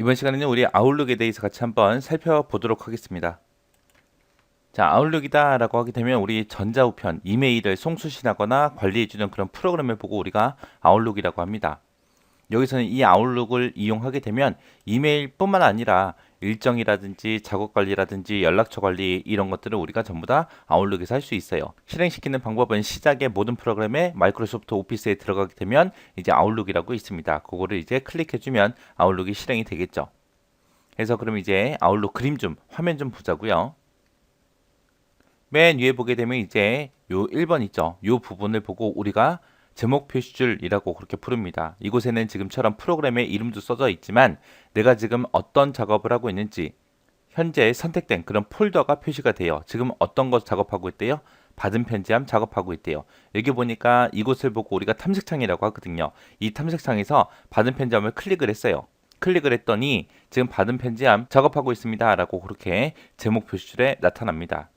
이번 시간에는 우리 아웃룩에 대해서 같이 한번 살펴보도록 하겠습니다. 자, 아웃룩이다 라고 하게 되면 우리 전자우편, 이메일을 송수신하거나 관리해주는 그런 프로그램을 보고 우리가 아웃룩이라고 합니다. 여기서는 이 아웃룩을 이용하게 되면 이메일뿐만 아니라 일정이라든지 작업 관리라든지 연락처 관리 이런 것들을 우리가 전부 다 아웃룩에서 할 수 있어요. 실행시키는 방법은 시작의 모든 프로그램에 마이크로소프트 오피스에 들어가게 되면 이제 아웃룩이라고 있습니다. 그거를 이제 클릭해주면 아웃룩이 실행이 되겠죠. 그래서 그럼 이제 아웃룩 그림 좀 화면 좀 보자고요. 맨 위에 보게 되면 이제 요 1번 있죠. 요 부분을 보고 우리가 제목 표시줄이라고 그렇게 부릅니다. 이곳에는 지금처럼 프로그램의 이름도 써져 있지만 내가 지금 어떤 작업을 하고 있는지 현재 선택된 그런 폴더가 표시가 돼요. 지금 어떤 것 작업하고 있대요? 받은 편지함 작업하고 있대요. 여기 보니까 이곳을 보고 우리가 탐색창이라고 하거든요. 이 탐색창에서 받은 편지함을 클릭을 했어요. 클릭을 했더니 지금 받은 편지함 작업하고 있습니다 라고 그렇게 제목 표시줄에 나타납니다.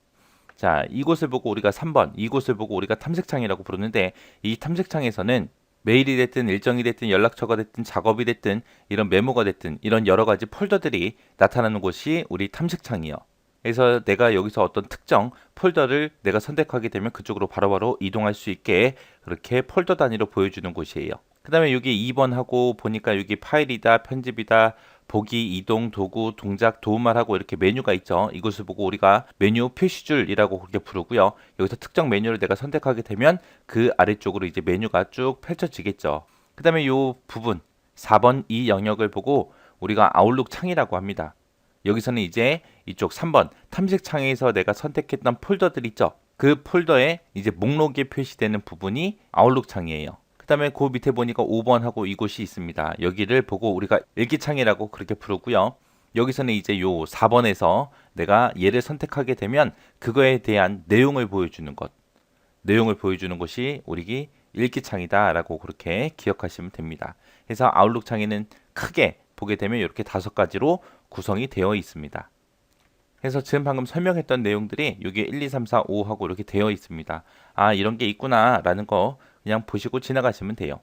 자, 이곳을 보고 우리가 3번, 이곳을 보고 우리가 탐색창이라고 부르는데 이 탐색창에서는 메일이 됐든 일정이 됐든 연락처가 됐든 작업이 됐든 이런 메모가 됐든 이런 여러 가지 폴더들이 나타나는 곳이 우리 탐색창이요. 그래서 내가 여기서 어떤 특정 폴더를 내가 선택하게 되면 그쪽으로 바로바로 이동할 수 있게 그렇게 폴더 단위로 보여주는 곳이에요. 그 다음에 여기 2번 하고 보니까 여기 파일이다, 편집이다, 보기, 이동, 도구, 동작, 도움말하고 이렇게 메뉴가 있죠. 이것을 보고 우리가 메뉴 표시줄이라고 그렇게 부르고요. 여기서 특정 메뉴를 내가 선택하게 되면 그 아래쪽으로 이제 메뉴가 쭉 펼쳐지겠죠. 그 다음에 이 부분 4번 이 영역을 보고 우리가 아웃룩 창이라고 합니다. 여기서는 이제 이쪽 3번 탐색 창에서 내가 선택했던 폴더들 있죠. 그 폴더에 이제 목록에 표시되는 부분이 아웃룩 창이에요. 그 다음에 그 밑에 보니까 5번하고 이곳이 있습니다. 여기를 보고 우리가 일기창이라고 그렇게 부르고요. 여기서는 이제 요 4번에서 내가 얘를 선택하게 되면 그거에 대한 내용을 보여주는 것. 내용을 보여주는 것이 우리 일기창이다 라고 그렇게 기억하시면 됩니다. 그래서 아웃룩 창에는 크게 보게 되면 이렇게 5가지로 구성이 되어 있습니다. 그래서 지금 방금 설명했던 내용들이 여기 1, 2, 3, 4, 5 하고 이렇게 되어 있습니다. 아, 이런 게 있구나 라는 거 그냥 보시고 지나가시면 돼요.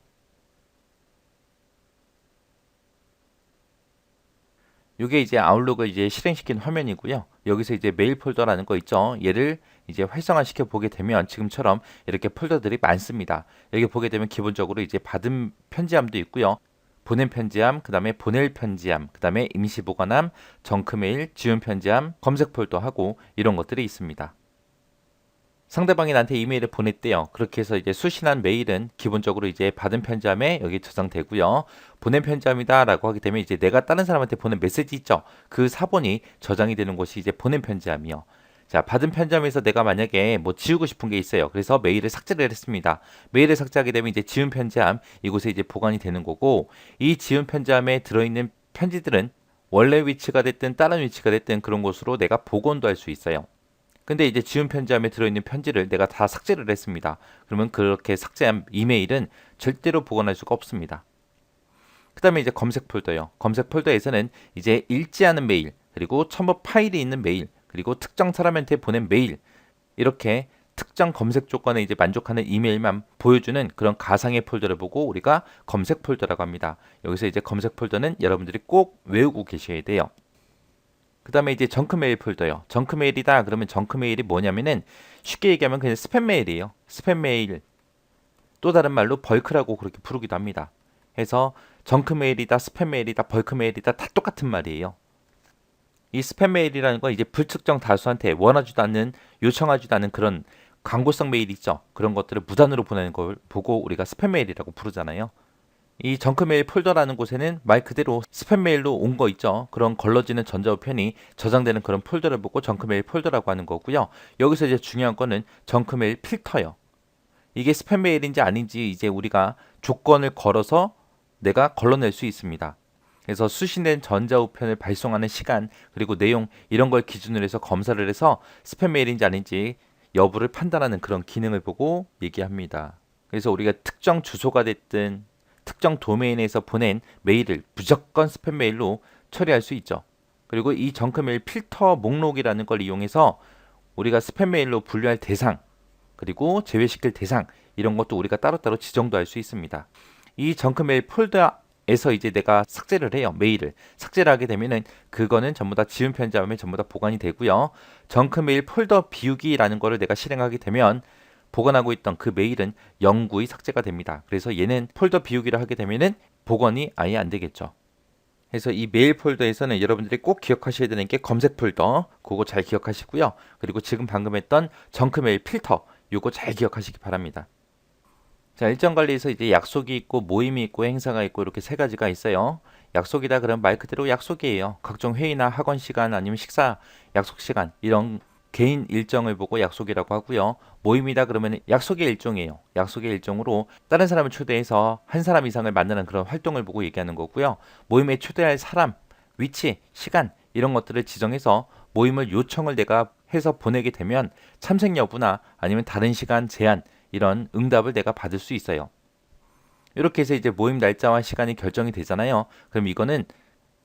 이게 이제 아웃룩을 이제 실행시킨 화면이고요. 여기서 이제 메일 폴더라는 거 있죠. 얘를 이제 활성화시켜 보게 되면 지금처럼 이렇게 폴더들이 많습니다. 여기 보게 되면 기본적으로 이제 받은 편지함도 있고요. 보낸 편지함, 그 다음에 보낼 편지함, 그 다음에 임시 보관함, 정크 메일, 지운 편지함, 검색 폴더 하고 이런 것들이 있습니다. 상대방이 나한테 이메일을 보냈대요. 그렇게 해서 이제 수신한 메일은 기본적으로 이제 받은 편지함에 여기 저장되고요. 보낸 편지함이다라고 하게 되면 이제 내가 다른 사람한테 보낸 메시지 있죠. 그 사본이 저장이 되는 곳이 이제 보낸 편지함이요. 자, 받은 편지함에서 내가 만약에 뭐 지우고 싶은 게 있어요. 그래서 메일을 삭제를 했습니다. 메일을 삭제하게 되면 이제 지운 편지함 이곳에 이제 보관이 되는 거고 이 지운 편지함에 들어있는 편지들은 원래 위치가 됐든 다른 위치가 됐든 그런 곳으로 내가 복원도 할 수 있어요. 근데 이제 지운 편지함에 들어있는 편지를 내가 다 삭제를 했습니다. 그러면 그렇게 삭제한 이메일은 절대로 보관할 수가 없습니다. 그 다음에 이제 검색 폴더요. 검색 폴더에서는 이제 읽지 않은 메일, 그리고 첨부 파일이 있는 메일, 그리고 특정 사람한테 보낸 메일, 이렇게 특정 검색 조건에 이제 만족하는 이메일만 보여주는 그런 가상의 폴더를 보고 우리가 검색 폴더라고 합니다. 여기서 이제 검색 폴더는 여러분들이 꼭 외우고 계셔야 돼요. 그 다음에 이제 정크 메일 폴더요. 정크 메일이다 그러면 정크 메일이 뭐냐면은 쉽게 얘기하면 그냥 스팸 메일이에요. 스팸 메일. 또 다른 말로 벌크라고 그렇게 부르기도 합니다. 해서 정크 메일이다, 스팸 메일이다, 벌크 메일이다 다 똑같은 말이에요. 이 스팸 메일이라는 건 이제 불특정 다수한테 원하지도 않는 요청하지도 않는 그런 광고성 메일 있죠. 그런 것들을 무단으로 보내는 걸 보고 우리가 스팸 메일이라고 부르잖아요. 이 정크메일 폴더라는 곳에는 말 그대로 스팸 메일로 온 거 있죠. 그런 걸러지는 전자우편이 저장되는 그런 폴더를 보고 정크메일 폴더라고 하는 거고요. 여기서 이제 중요한 거는 정크메일 필터요. 이게 스팸 메일인지 아닌지 이제 우리가 조건을 걸어서 내가 걸러낼 수 있습니다. 그래서 수신된 전자우편을 발송하는 시간 그리고 내용 이런 걸 기준으로 해서 검사를 해서 스팸 메일인지 아닌지 여부를 판단하는 그런 기능을 보고 얘기합니다. 그래서 우리가 특정 주소가 됐든 특정 도메인에서 보낸 메일을 무조건 스팸 메일로 처리할 수 있죠. 그리고 이 정크 메일 필터 목록이라는 걸 이용해서 우리가 스팸 메일로 분류할 대상 그리고 제외시킬 대상 이런 것도 우리가 따로따로 지정도 할 수 있습니다. 이 정크 메일 폴더에 에서 이제 내가 삭제를 해요. 메일을 삭제를 하게 되면은 그거는 전부 다 지운 편집하면 전부 다 보관이 되고요. 정크 메일 폴더 비우기라는 거를 내가 실행하게 되면 보관하고 있던 그 메일은 영구히 삭제가 됩니다. 그래서 얘는 폴더 비우기를 하게 되면은 복원이 아예 안 되겠죠. 그래서 이 메일 폴더에서는 여러분들이 꼭 기억하셔야 되는 게 검색 폴더, 그거 잘 기억하시고요. 그리고 지금 방금 했던 정크 메일 필터, 요거 잘 기억하시기 바랍니다. 자, 일정 관리에서 이제 약속이 있고 모임이 있고 행사가 있고 이렇게 세 가지가 있어요. 약속이다 그러면 말 그대로 약속이에요. 각종 회의나 학원 시간 아니면 식사 약속 시간 이런 개인 일정을 보고 약속이라고 하고요. 모임이다 그러면 약속의 일종이에요. 약속의 일종으로 다른 사람을 초대해서 한 사람 이상을 만나는 그런 활동을 보고 얘기하는 거고요. 모임에 초대할 사람, 위치, 시간 이런 것들을 지정해서 모임을 요청을 내가 해서 보내게 되면 참석 여부나 아니면 다른 시간 제한 이런 응답을 내가 받을 수 있어요. 이렇게 해서 이제 모임 날짜와 시간이 결정이 되잖아요. 그럼 이거는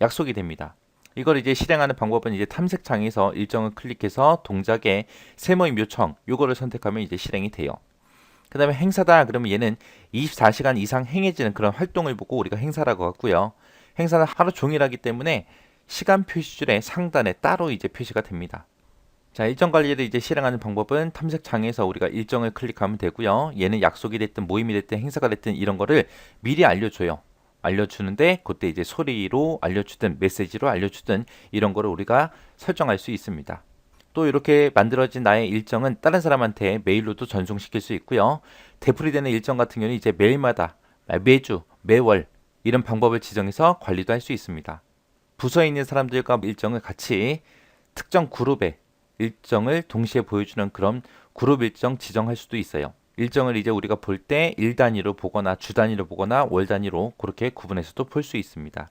약속이 됩니다. 이걸 이제 실행하는 방법은 이제 탐색창에서 일정을 클릭해서 동작에 새 모임 요청 요거를 선택하면 이제 실행이 돼요. 그 다음에 행사다 그러면 얘는 24시간 이상 행해지는 그런 활동을 보고 우리가 행사라고 하고요. 행사는 하루 종일 하기 때문에 시간 표시줄의 상단에 따로 이제 표시가 됩니다. 자, 일정 관리를 이제 실행하는 방법은 탐색창에서 우리가 일정을 클릭하면 되고요. 얘는 약속이 됐든 모임이 됐든 행사가 됐든 이런 거를 미리 알려줘요. 알려주는데 그때 이제 소리로 알려주든 메시지로 알려주든 이런 거를 우리가 설정할 수 있습니다. 또 이렇게 만들어진 나의 일정은 다른 사람한테 메일로도 전송시킬 수 있고요. 되풀이되는 일정 같은 경우는 이제 매일마다, 매주, 매월 이런 방법을 지정해서 관리도 할 수 있습니다. 부서에 있는 사람들과 일정을 같이 특정 그룹에 일정을 동시에 보여주는 그런 그룹 일정 지정할 수도 있어요. 일정을 이제 우리가 볼 때 일 단위로 보거나 주 단위로 보거나 월 단위로 그렇게 구분해서도 볼 수 있습니다.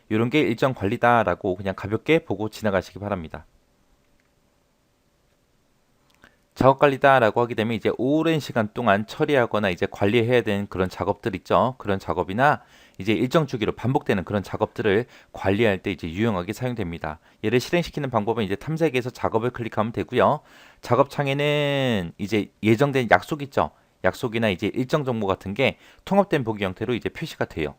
이런 게 일정 관리다라고 그냥 가볍게 보고 지나가시기 바랍니다. 작업 관리다라고 하게 되면 이제 오랜 시간 동안 처리하거나 이제 관리해야 되는 그런 작업들 있죠. 그런 작업이나 이제 일정 주기로 반복되는 그런 작업들을 관리할 때 이제 유용하게 사용됩니다. 얘를 실행시키는 방법은 이제 탐색에서 작업을 클릭하면 되고요. 작업 창에는 이제 예정된 약속 있죠. 약속이나 이제 일정 정보 같은 게 통합된 보기 형태로 이제 표시가 돼요.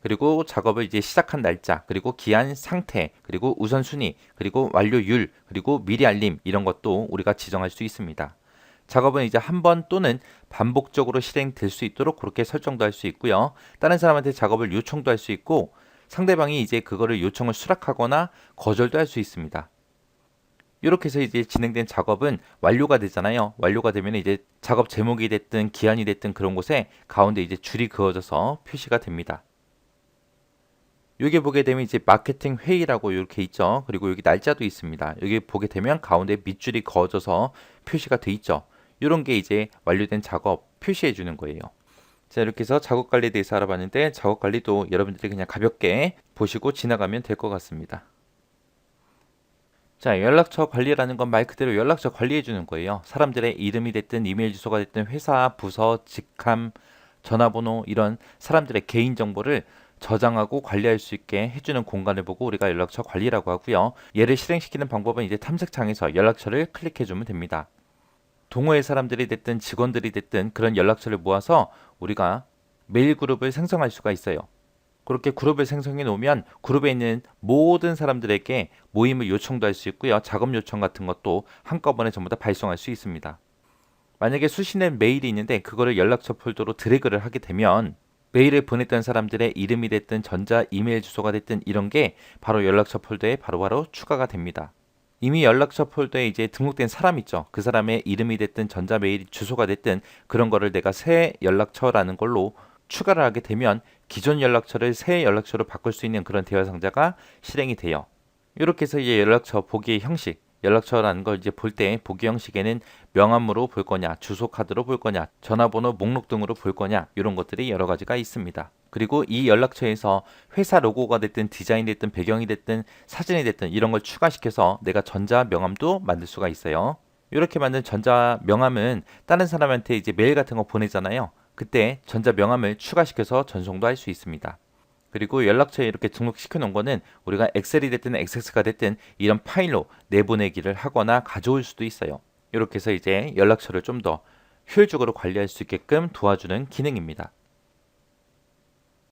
그리고 작업을 이제 시작한 날짜, 그리고 기한 상태, 그리고 우선순위, 그리고 완료율, 그리고 미리 알림 이런 것도 우리가 지정할 수 있습니다. 작업은 이제 한 번 또는 반복적으로 실행될 수 있도록 그렇게 설정도 할 수 있고요. 다른 사람한테 작업을 요청도 할 수 있고 상대방이 이제 그거를 요청을 수락하거나 거절도 할 수 있습니다. 이렇게 해서 이제 진행된 작업은 완료가 되잖아요. 완료가 되면 이제 작업 제목이 됐든 기한이 됐든 그런 곳에 가운데 이제 줄이 그어져서 표시가 됩니다. 여기 보게 되면 이제 마케팅 회의라고 이렇게 있죠. 그리고 여기 날짜도 있습니다. 여기 보게 되면 가운데 밑줄이 그어져서 표시가 돼 있죠. 이런 게 이제 완료된 작업 표시해 주는 거예요. 자, 이렇게 해서 작업 관리에 대해서 알아봤는데 작업 관리도 여러분들이 그냥 가볍게 보시고 지나가면 될 것 같습니다. 자, 연락처 관리라는 건 말 그대로 연락처 관리해 주는 거예요. 사람들의 이름이 됐든 이메일 주소가 됐든 회사, 부서, 직함, 전화번호 이런 사람들의 개인 정보를 저장하고 관리할 수 있게 해주는 공간을 보고 우리가 연락처 관리라고 하고요. 얘를 실행시키는 방법은 이제 탐색창에서 연락처를 클릭해주면 됩니다. 동호회 사람들이 됐든 직원들이 됐든 그런 연락처를 모아서 우리가 메일 그룹을 생성할 수가 있어요. 그렇게 그룹을 생성해 놓으면 그룹에 있는 모든 사람들에게 모임을 요청도 할 수 있고요. 작업 요청 같은 것도 한꺼번에 전부 다 발송할 수 있습니다. 만약에 수신된 메일이 있는데 그거를 연락처 폴더로 드래그를 하게 되면 메일을 보냈던 사람들의 이름이 됐든 전자 이메일 주소가 됐든 이런 게 바로 연락처 폴더에 바로바로 추가가 됩니다. 이미 연락처 폴더에 이제 등록된 사람 있죠. 그 사람의 이름이 됐든 전자 메일 주소가 됐든 그런 거를 내가 새 연락처라는 걸로 추가를 하게 되면 기존 연락처를 새 연락처로 바꿀 수 있는 그런 대화 상자가 실행이 돼요. 이렇게 해서 이제 연락처 보기의 형식, 연락처라는 걸 이제 볼 때 보기 형식에는 명함으로 볼 거냐, 주소 카드로 볼 거냐, 전화번호 목록 등으로 볼 거냐 이런 것들이 여러 가지가 있습니다. 그리고 이 연락처에서 회사 로고가 됐든 디자인이 됐든 배경이 됐든 사진이 됐든 이런 걸 추가시켜서 내가 전자 명함도 만들 수가 있어요. 이렇게 만든 전자 명함은 다른 사람한테 이제 메일 같은 거 보내잖아요. 그때 전자 명함을 추가시켜서 전송도 할 수 있습니다. 그리고 연락처에 이렇게 등록시켜 놓은 거는 우리가 엑셀이 됐든 엑세스가 됐든 이런 파일로 내보내기를 하거나 가져올 수도 있어요. 이렇게 해서 이제 연락처를 좀 더 효율적으로 관리할 수 있게끔 도와주는 기능입니다.